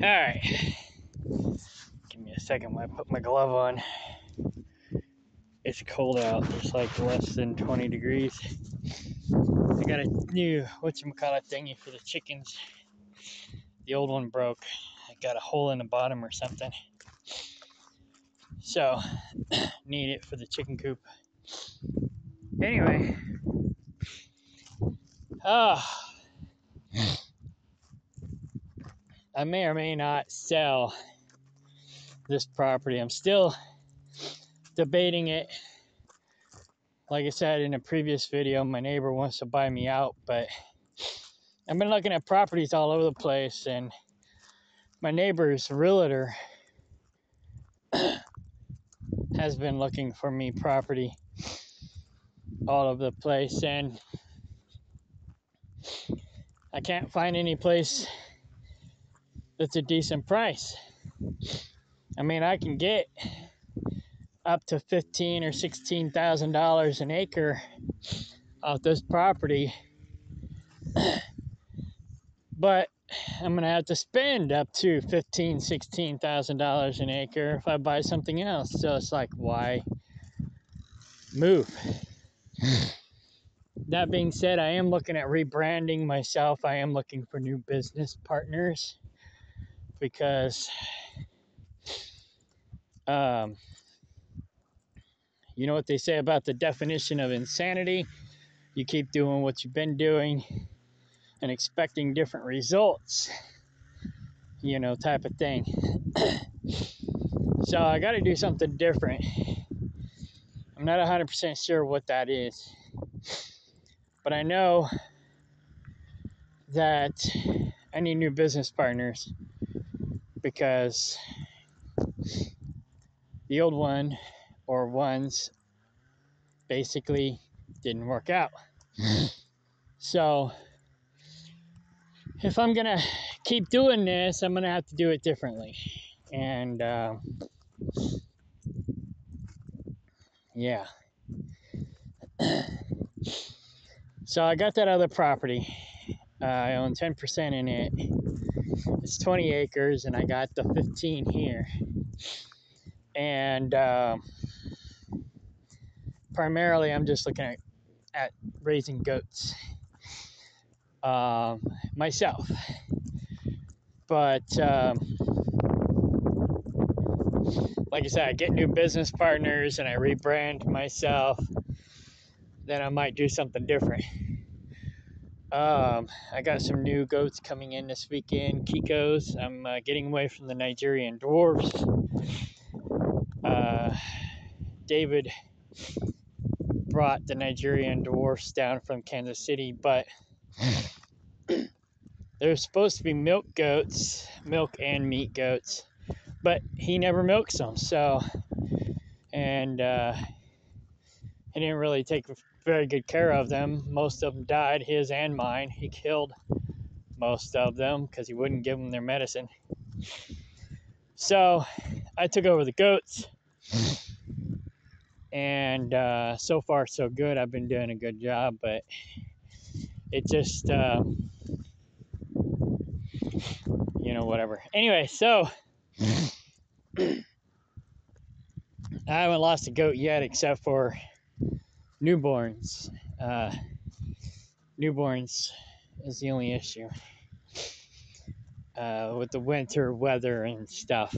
Alright. Give me a second while I put my glove on. It's cold out. It's like less than 20 degrees. I got a new, whatchamacallit thingy for the chickens. The old one broke. I got a hole in the bottom or something. So, need it for the chicken coop. Anyway. I may or may not sell this property. I'm still debating it. Like I said in a previous video, my neighbor wants to buy me out, but I've been looking at properties all over the place, and my neighbor's realtor has been looking for me property all over the place, and I can't find any place that's a decent price. I mean, I can get up to $15,000 or $16,000 an acre off this property, but I'm gonna have to spend up to $15,000, $16,000 an acre if I buy something else. So it's like, why move? That being said, I am looking at rebranding myself. I am looking for new business partners because, you know what they say about the definition of insanity? You keep doing what you've been doing and expecting different results, you know, type of thing. So I got to do something different. I'm not 100% sure what that is, but I know that I need new business partners because the old one or ones basically didn't work out. So if I'm gonna keep doing this, I'm gonna have to do it differently. And yeah. So I got that other property. I own 10% in it. It's 20 acres, and I got the 15 here. And primarily, I'm just looking at raising goats myself. But like I said, I get new business partners and I rebrand myself, then I might do something different. I got some new goats coming in this weekend, Kikos. I'm getting away from the Nigerian dwarfs. David brought the Nigerian dwarfs down from Kansas City, but they're supposed to be milk goats, milk and meat goats, but he never milks them. So, and he didn't really take very good care of them. Most of them died, his and mine. He killed most of them because he wouldn't give them their medicine. So I took over the goats, and so far so good. I've been doing a good job, but it just you know, whatever. Anyway, so I haven't lost a goat yet except for newborns. Newborns is the only issue with the winter weather and stuff.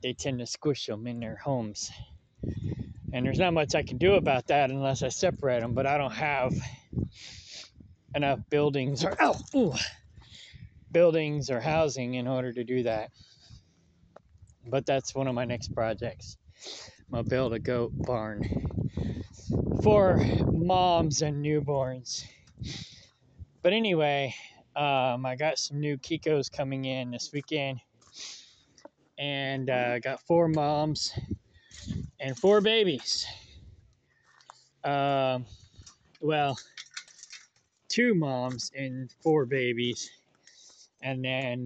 They tend to squish them in their homes, and there's not much I can do about that unless I separate them. But I don't have enough buildings buildings or housing in order to do that. But that's one of my next projects. I'm gonna build a goat barn for moms and newborns. But anyway, I got some new Kikos coming in this weekend, and I got 4 moms and 4 babies. Well, 2 moms and 4 babies, and then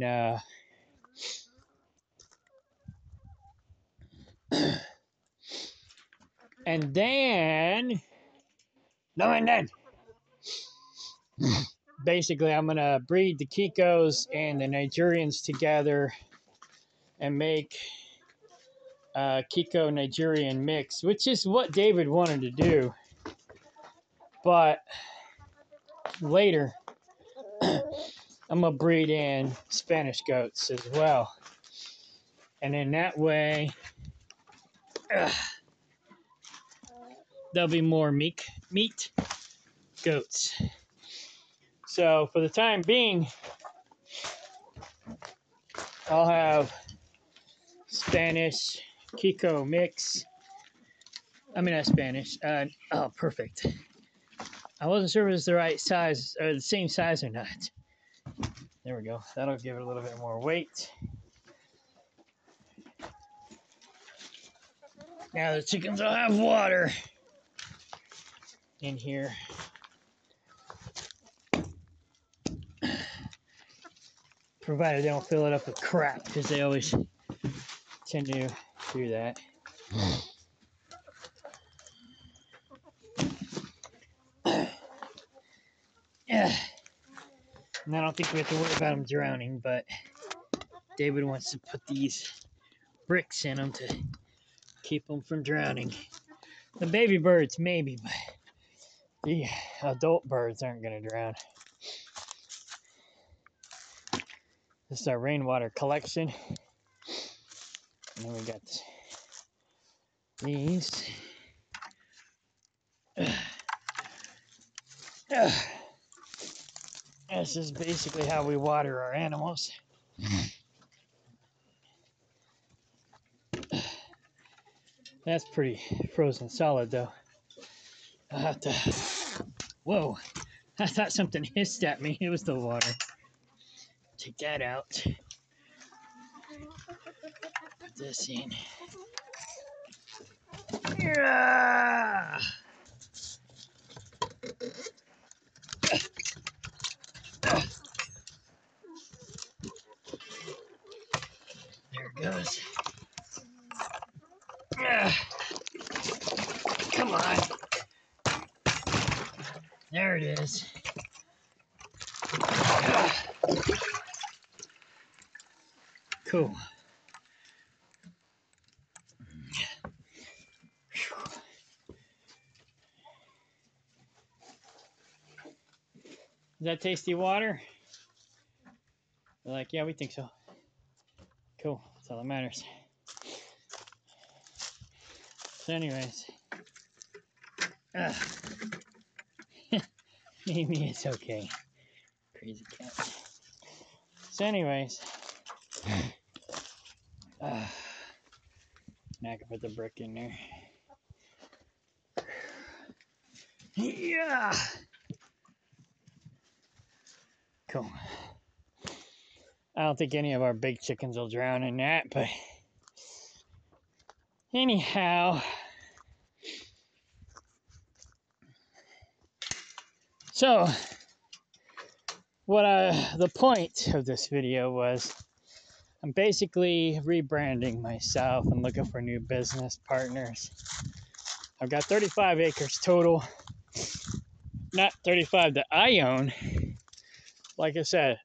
basically I'm gonna breed the Kikos and the Nigerians together and make a Kiko Nigerian mix, which is what David wanted to do. But later, I'm gonna breed in Spanish goats as well, and in that way, there'll be more meat goats. So for the time being, I'll have Spanish Kiko mix. I mean, not Spanish. Oh, perfect. I wasn't sure if it was the right size or the same size or not. There we go. That'll give it a little bit more weight. Now the chickens will have water in here. Provided they don't fill it up with crap, because they always tend to do that. Yeah. And I don't think we have to worry about them drowning, but David wants to put these bricks in them to keep them from drowning. The baby birds, maybe, but the adult birds aren't going to drown. This is our rainwater collection. And then we got these. This is basically how we water our animals. That's pretty frozen solid, though. I'll have to... Whoa! I thought something hissed at me. It was the water. Take that out. Put this in. Yeah! There it goes. Come on. There it is. Cool. Is that tasty water? They're like, yeah, we think so. Cool. That's all that matters. So anyways. Maybe it's okay. Crazy cat. So anyways. Now I can put the brick in there. Yeah! Cool. I don't think any of our big chickens will drown in that, but anyhow. So, the point of this video was I'm basically rebranding myself and looking for new business partners. I've got 35 acres total, not 35 that I own. Like I said,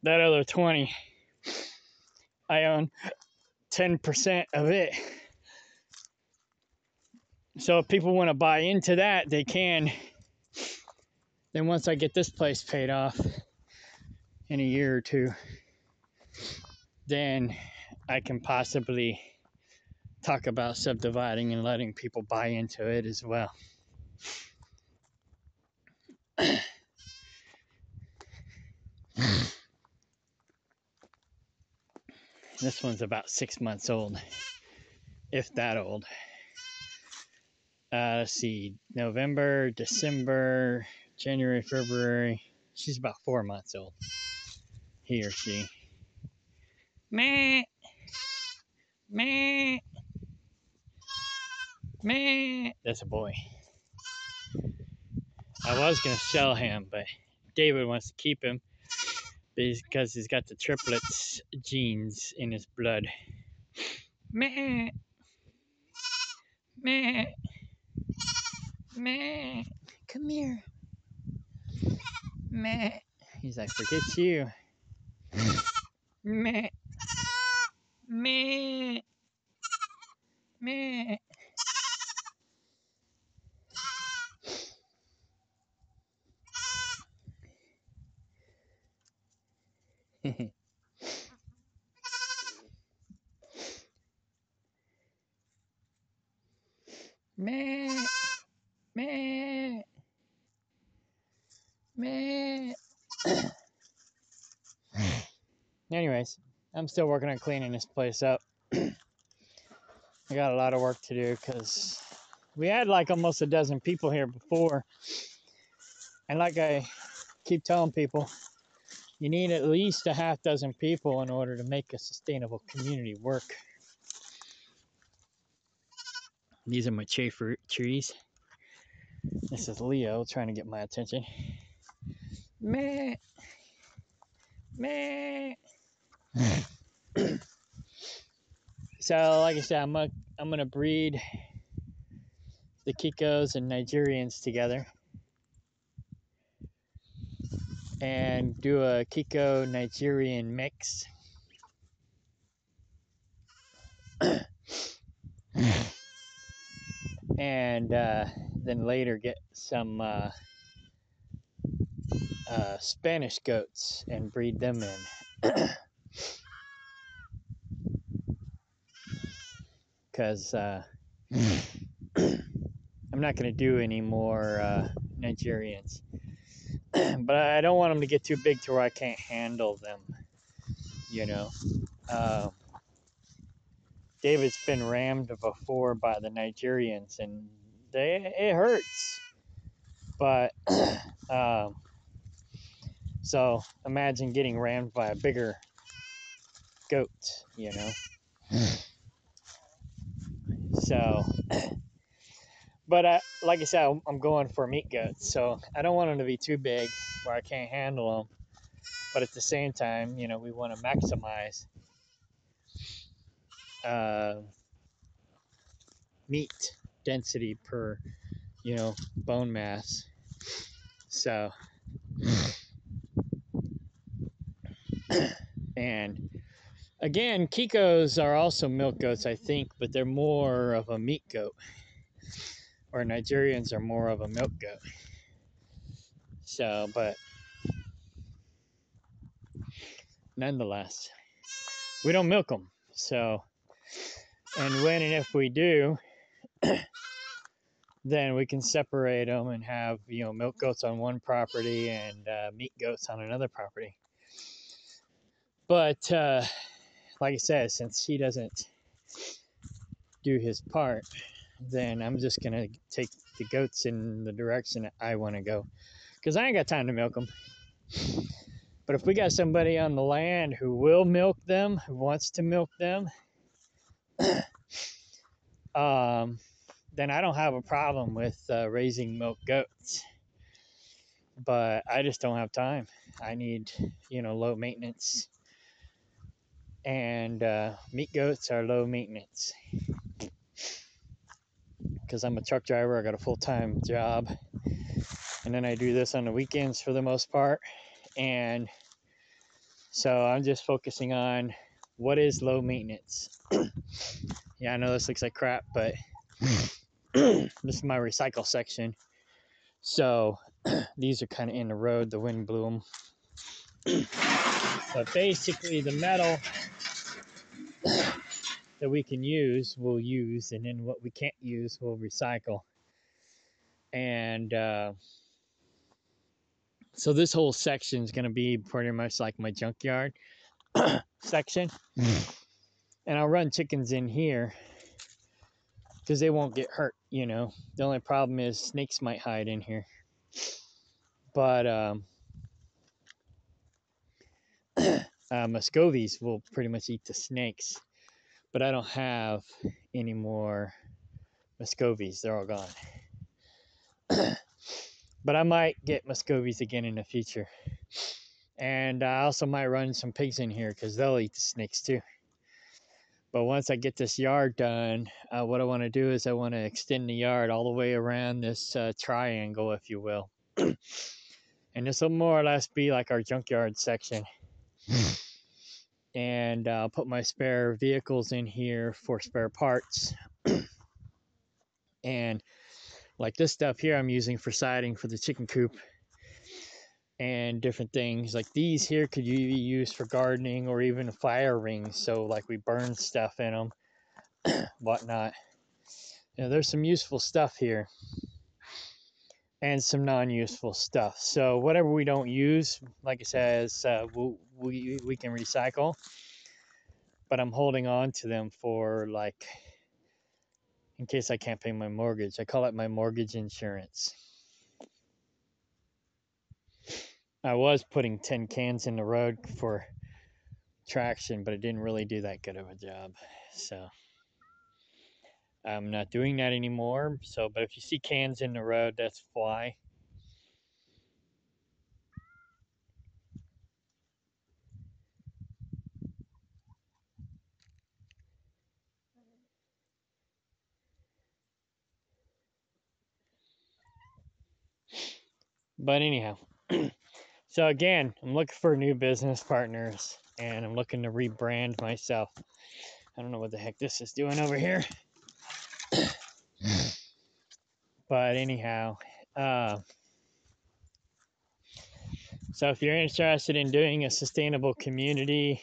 that other 20, I own 10% of it. So if people want to buy into that, they can. Then once I get this place paid off in a year or two, then I can possibly talk about subdividing and letting people buy into it as well. This one's about 6 months old, if that old. Let's see, November, December, January, February. She's about 4 months old. He or she. Meh. Meh. Meh. That's a boy. I was going to sell him, but David wants to keep him because he's got the triplets genes in his blood. Meh. Meh. Meh. Come here. Meh. He's like, forget you. Meh. Meh. Meh. Meh. Meh. Meh. Anyways, I'm still working on cleaning this place up. I got a lot of work to do because we had like almost a dozen people here before. And like I keep telling people, you need at least a half dozen people in order to make a sustainable community work. These are my fruit trees. This is Leo trying to get my attention. Meh. Meh. So, like I said, I'm gonna breed the Kikos and Nigerians together and do a Kiko Nigerian mix. And then later get some Spanish goats and breed them in. Because I'm not going to do any more Nigerians. But I don't want them to get too big to where I can't handle them, you know. David's been rammed before by the Nigerians, and it hurts. But so imagine getting rammed by a bigger goat, you know. So, but like I said, I'm going for meat goats, so I don't want them to be too big where I can't handle them. But at the same time, you know, we want to maximize meat density per, you know, bone mass. So, and again, Kikos are also milk goats, I think, but they're more of a meat goat, or Nigerians are more of a milk goat. So, but nonetheless, we don't milk them. So, and when and if we do, then we can separate them and have, you know, milk goats on one property and meat goats on another property. But like I said, since he doesn't do his part, then I'm just gonna take the goats in the direction that I want to go, because I ain't got time to milk them. But if we got somebody on the land who will milk them, who wants to milk them, then I don't have a problem with raising milk goats. But I just don't have time. I need, you know, low maintenance. And meat goats are low maintenance. Because I'm a truck driver, I got a full-time job. And then I do this on the weekends for the most part. And so I'm just focusing on what is low maintenance. Yeah, I know this looks like crap, but this is my recycle section. So these are kind of in the road. The wind blew them. But basically the metal that we can use, we'll use. And then what we can't use, we'll recycle. And so this whole section is going to be pretty much like my junkyard section. And I'll run chickens in here because they won't get hurt, you know. The only problem is snakes might hide in here. But Muscovies will pretty much eat the snakes. But I don't have any more Muscovies. They're all gone. But I might get Muscovies again in the future. And I also might run some pigs in here because they'll eat the snakes too. But once I get this yard done, what I want to do is I want to extend the yard all the way around this triangle, if you will. And this will more or less be like our junkyard section. And I'll put my spare vehicles in here for spare parts. And like this stuff here I'm using for siding for the chicken coop and different things. Like these here could be used for gardening or even fire rings. So like we burn stuff in them, whatnot. There's some useful stuff here and some non-useful stuff. So whatever we don't use, like I said, we can recycle. But I'm holding on to them for like in case I can't pay my mortgage. I call it my mortgage insurance. I was putting 10 cans in the road for traction, but it didn't really do that good of a job. So I'm not doing that anymore. So, but if you see cans in the road, that's why. But anyhow, so again, I'm looking for new business partners and I'm looking to rebrand myself. I don't know what the heck this is doing over here. But anyhow, so if you're interested in doing a sustainable community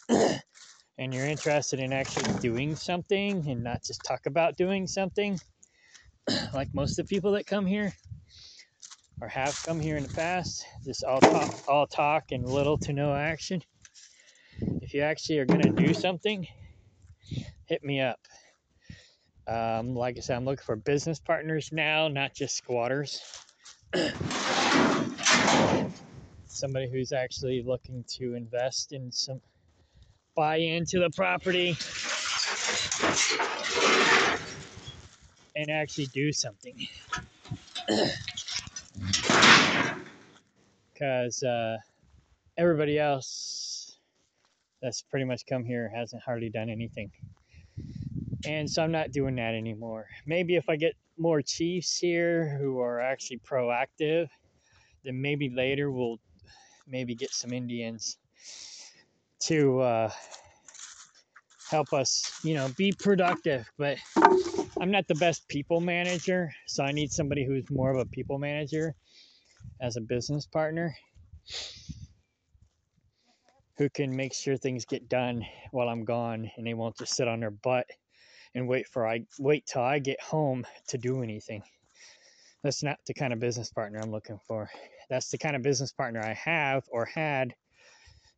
and you're interested in actually doing something and not just talk about doing something, like most of the people that come here or have come here in the past, just all talk and little to no action. If you actually are going to do something, hit me up. Like I said, I'm looking for business partners now, not just squatters. Somebody who's actually looking to invest in some, buy into the property and actually do something. Because everybody else that's pretty much come here hasn't hardly done anything. And so I'm not doing that anymore. Maybe if I get more chiefs here who are actually proactive, then maybe later we'll maybe get some Indians to help us, be productive. But I'm not the best people manager, so I need somebody who's more of a people manager as a business partner who can make sure things get done while I'm gone and they won't just sit on their butt and wait till I get home to do anything. That's not the kind of business partner I'm looking for. That's the kind of business partner I have or had,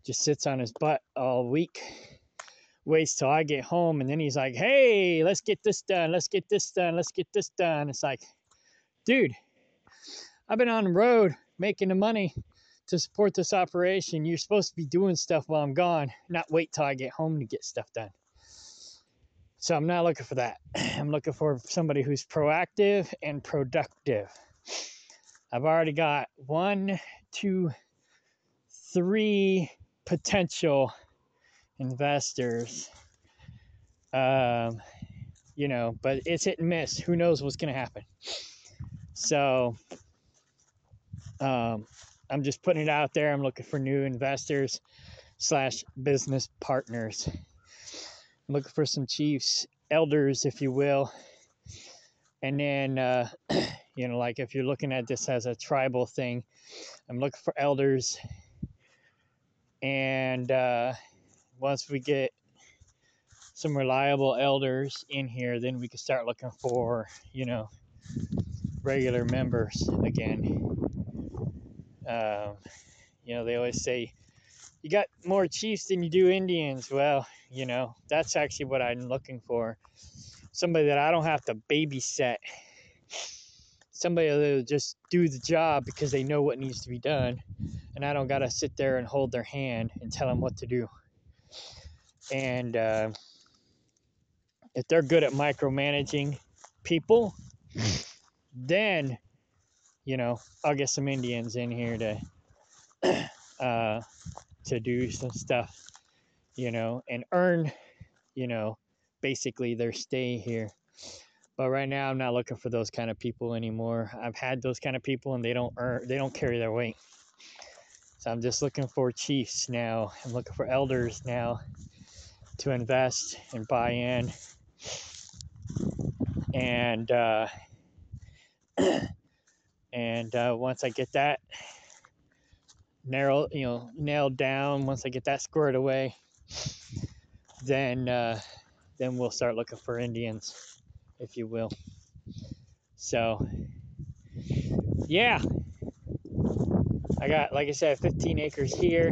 just sits on his butt all week, waits till I get home, and then he's like, hey, let's get this done, let's get this done, let's get this done. It's like, dude, I've been on the road making the money to support this operation. You're supposed to be doing stuff while I'm gone, not wait till I get home to get stuff done. So I'm not looking for that. I'm looking for somebody who's proactive and productive. I've already got 1, 2, 3 potential investors. But it's hit and miss. Who knows what's going to happen? So I'm just putting it out there. I'm looking for new investors / business partners. I'm looking for some chiefs, elders, if you will. And then, like if you're looking at this as a tribal thing, I'm looking for elders. And once we get some reliable elders in here, then we can start looking for, regular members again. They always say, you got more chiefs than you do Indians. Well, that's actually what I'm looking for. Somebody that I don't have to babysit. Somebody that'll just do the job because they know what needs to be done. And I don't got to sit there and hold their hand and tell them what to do. And if they're good at micromanaging people, then, I'll get some Indians in here to do some stuff, and earn, basically their stay here. But right now, I'm not looking for those kind of people anymore. I've had those kind of people, and they don't carry their weight. So I'm just looking for chiefs now. I'm looking for elders now to invest and buy in, and once I get that nailed down, once I get that squared away, then we'll start looking for Indians, if you will. So yeah, I got, like I said, 15 acres here.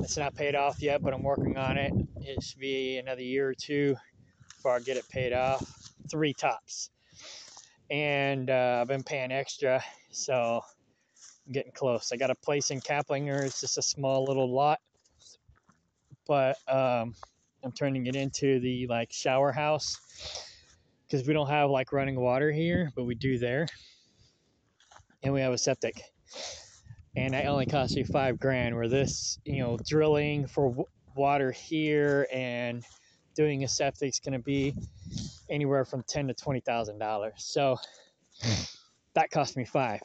It's not paid off yet, but I'm working on it. It should be another year or two before I get it paid off. 3 tops. And I've been paying extra, so I'm getting close. I got a place in Kaplinger. It's just a small little lot, but I'm turning it into the like shower house because we don't have like running water here, but we do there, and we have a septic. And that only costs you $5,000. Where this, drilling for water here and doing a septic is going to be anywhere from $10,000 to $20,000. So that cost me $5,000.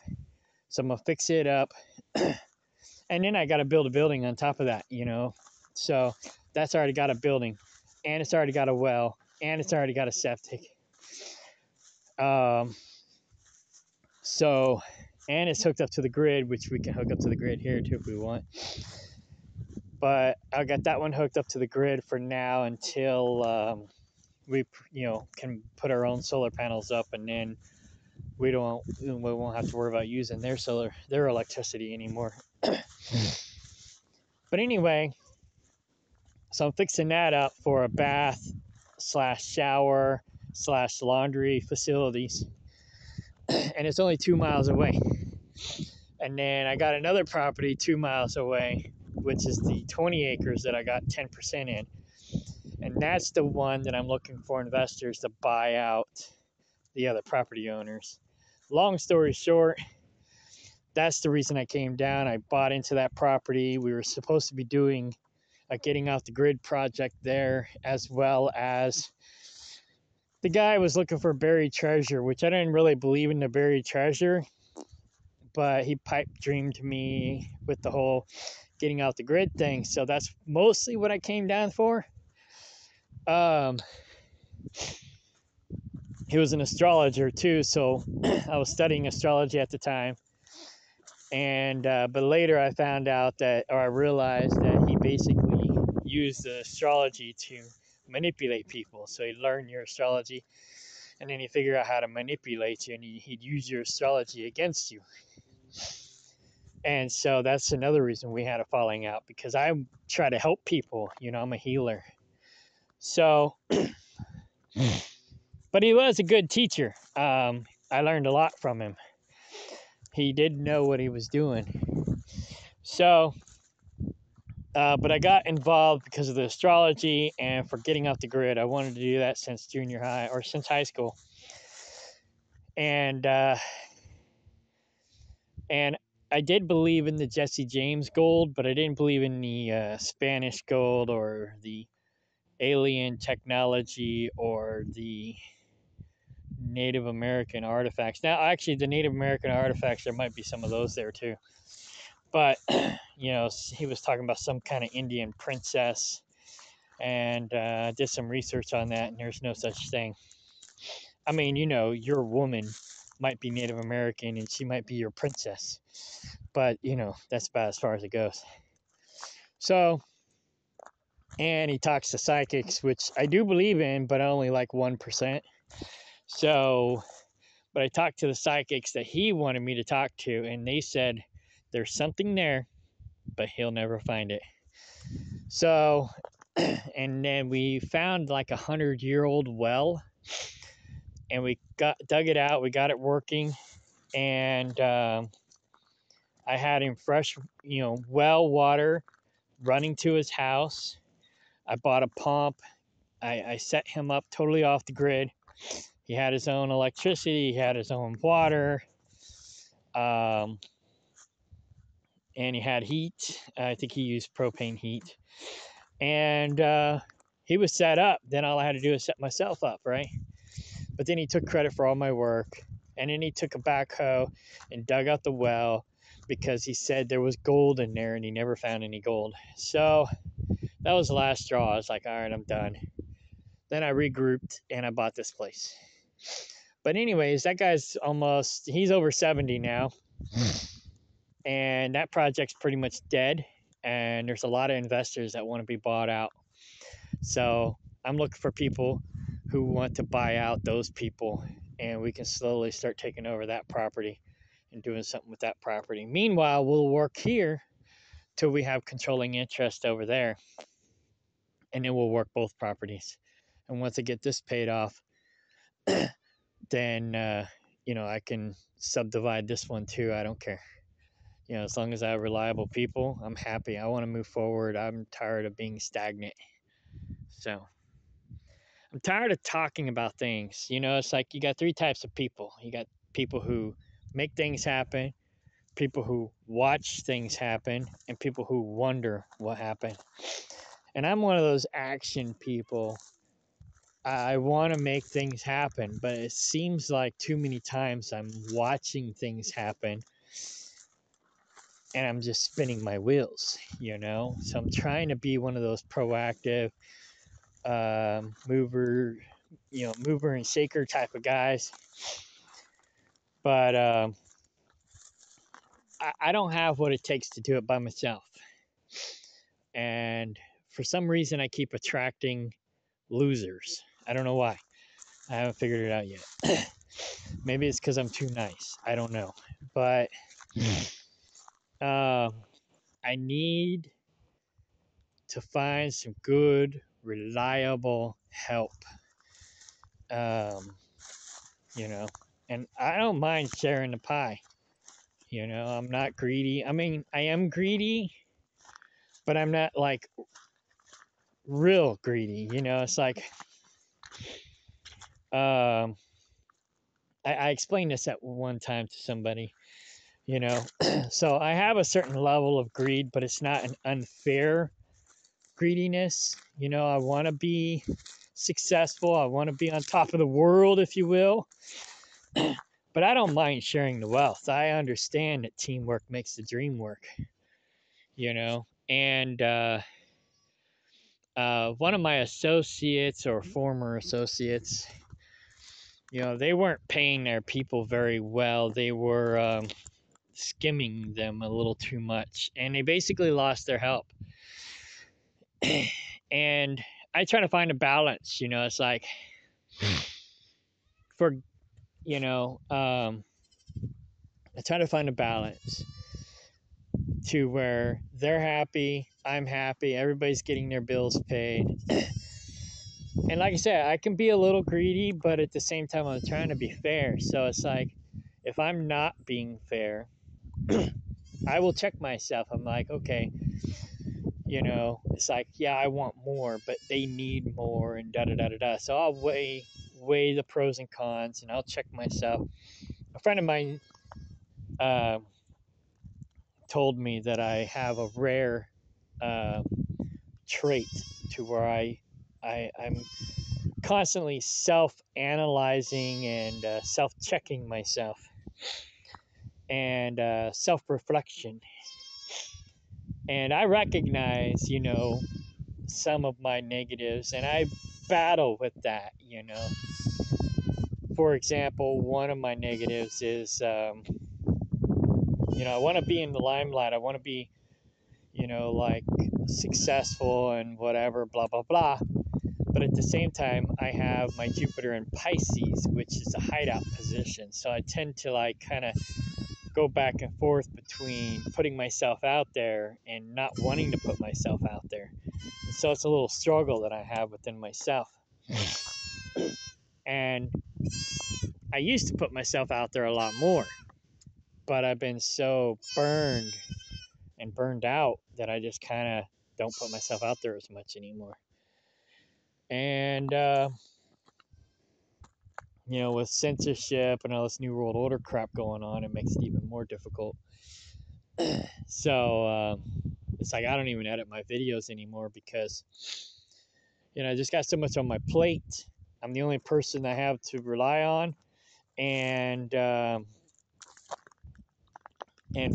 So I'm gonna fix it up, and then I got to build a building on top of that. So that's already got a building, and it's already got a well, and it's already got a septic. So, and it's hooked up to the grid, which we can hook up to the grid here too if we want. But I got that one hooked up to the grid for now until we can put our own solar panels up, and then we won't have to worry about using their electricity anymore. But anyway, so I'm fixing that up for a bath / shower / laundry facilities, and it's only 2 miles away. And then I got another property 2 miles away, which is the 20 acres that I got 10% in. And that's the one that I'm looking for investors to buy out the other property owners. Long story short, that's the reason I came down. I bought into that property. We were supposed to be doing a getting off the grid project there, as well as the guy was looking for buried treasure, which I didn't really believe in the buried treasure, but he pipe dreamed me with the whole getting out the grid thing. So that's mostly what I came down for. He was an astrologer too, so I was studying astrology at the time. And but later I found out I realized that he basically used the astrology to manipulate people. So he'd learn your astrology, and then he'd figure out how to manipulate you, and he'd use your astrology against you. And so that's another reason we had a falling out, because I try to help people. I'm a healer. So, but he was a good teacher. I learned a lot from him. He did know what he was doing. So, but I got involved because of the astrology and for getting off the grid. I wanted to do that since junior high, or since high school. And I did believe in the Jesse James gold, but I didn't believe in the Spanish gold or the alien technology or the Native American artifacts. Now, actually, the Native American artifacts, there might be some of those there too. But, he was talking about some kind of Indian princess, and did some research on that, and there's no such thing. I mean, your woman might be Native American, and she might be your princess. But, that's about as far as it goes. So, and he talks to psychics, which I do believe in, but only like 1%. So, but I talked to the psychics that he wanted me to talk to, and they said there's something there, but he'll never find it. So, and then we found like 100-year-old well, and we dug it out. We got it working, and I had him fresh, well water running to his house. I bought a pump. I set him up totally off the grid. He had his own electricity. He had his own water. And he had heat. I think he used propane heat. And he was set up. Then all I had to do was set myself up, right? But then he took credit for all my work. And then he took a backhoe and dug out the well because he said there was gold in there and he never found any gold. So that was the last straw. I was like, all right, I'm done. Then I regrouped and I bought this place. But anyways, that guy's he's over 70 now. And that project's pretty much dead. And there's a lot of investors that want to be bought out. So I'm looking for people who want to buy out those people, and we can slowly start taking over that property and doing something with that property. Meanwhile, we'll work here till we have controlling interest over there, and then we'll work both properties. And once I get this paid off, then I can subdivide this one too. I don't care. As long as I have reliable people, I'm happy. I want to move forward. I'm tired of being stagnant. So I'm tired of talking about things. It's like you got three types of people. You got people who make things happen, people who watch things happen, and people who wonder what happened. And I'm one of those action people. I want to make things happen, but it seems like too many times I'm watching things happen and I'm just spinning my wheels. So I'm trying to be one of those proactive mover and shaker type of guys. But I don't have what it takes to do it by myself. And for some reason, I keep attracting losers. I don't know why. I haven't figured it out yet. Maybe it's because I'm too nice. I don't know. But I need to find some good, reliable help. Um, and I don't mind sharing the pie. I'm not greedy. I mean, I am greedy, but I'm not like real greedy. It's like, I explained this at one time to somebody, so I have a certain level of greed, but it's not an unfair greediness. I want to be successful. I want to be on top of the world, if you will. But I don't mind sharing the wealth. I understand that teamwork makes the dream work, and one of my associates or former associates, they weren't paying their people very well. They were skimming them a little too much, and they basically lost their help. And I try to find a balance. It's like for I try to find a balance to where they're happy, I'm happy, everybody's getting their bills paid. And like I said, I can be a little greedy, but at the same time, I'm trying to be fair. So it's like, if I'm not being fair, I will check myself. I'm like, okay, it's like, yeah, I want more, but they need more, and da da da da da. So I'll weigh the pros and cons, and I'll check myself. A friend of mine told me that I have a rare trait to where I'm constantly self-analyzing and self-checking myself and self-reflection. And I recognize, some of my negatives, and I battle with that. For example, one of my negatives is, I want to be in the limelight. I want to be, like successful and whatever, blah, blah, blah. But at the same time, I have my Jupiter in Pisces, which is a hideout position. So I tend to like kind of go back and forth between putting myself out there and not wanting to put myself out there. And so it's a little struggle that I have within myself. And I used to put myself out there a lot more, but I've been so burned out that I just kind of don't put myself out there as much anymore. And with censorship and all this new world order crap going on, it makes it even more difficult. So it's like I don't even edit my videos anymore because I just got so much on my plate. I'm the only person I have to rely on, and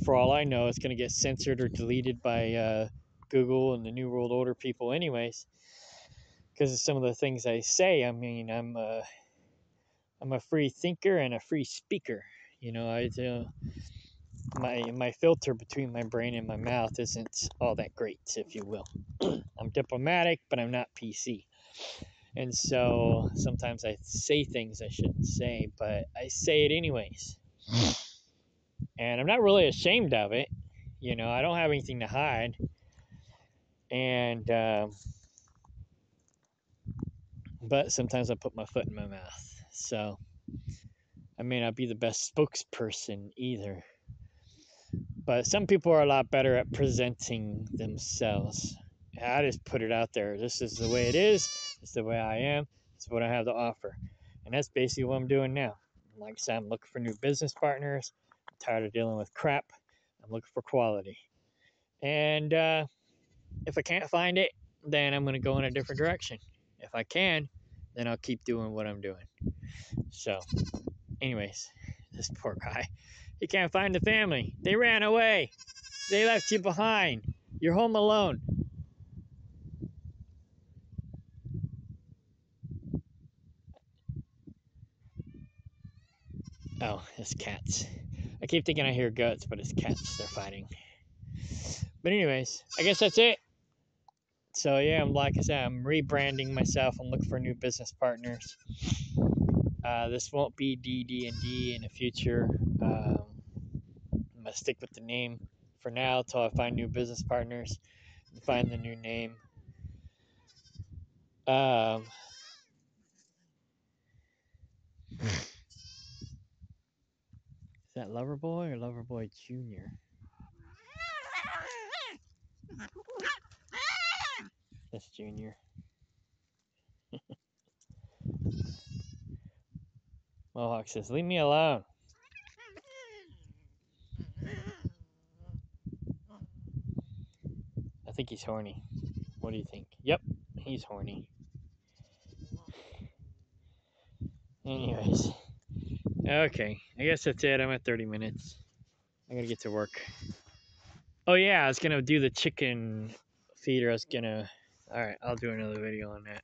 for all I know, it's going to get censored or deleted by Google and the New World Order people, anyways, because of some of the things I say. I mean, I'm a free thinker and a free speaker. You know, my filter between my brain and my mouth isn't all that great, if you will. I'm diplomatic, but I'm not PC. And so sometimes I say things I shouldn't say, but I say it anyways. And I'm not really ashamed of it. You know, I don't have anything to hide. And, but sometimes I put my foot in my mouth. So I may not be the best spokesperson either. But some people are a lot better at presenting themselves. I just put it out there. This is the way it is. This is the way I am. This is what I have to offer. And that's basically what I'm doing now. Like I said, I'm looking for new business partners. I'm tired of dealing with crap. I'm looking for quality. And if I can't find it, then I'm going to go in a different direction. If I can, then I'll keep doing what I'm doing. So, anyways, this poor guy, he can't find the family. They ran away. They left you behind. You're home alone. Oh, it's cats. I keep thinking I hear goats, but it's cats. They're fighting. But anyways, I guess that's it. So yeah, like I said, I'm rebranding myself. I'm looking for new business partners. This won't be DD&D in the future. I'm gonna stick with the name for now until I find new business partners and find the new name. Um, is that Loverboy or Loverboy Junior? That's Junior. Mohawk says, "Leave me alone." I think he's horny. What do you think? Yep, he's horny. Anyways, okay. I guess that's it. I'm at 30 minutes. I gotta get to work. Oh yeah, I was gonna do the chicken feeder. I was gonna. All right, I'll do another video on that.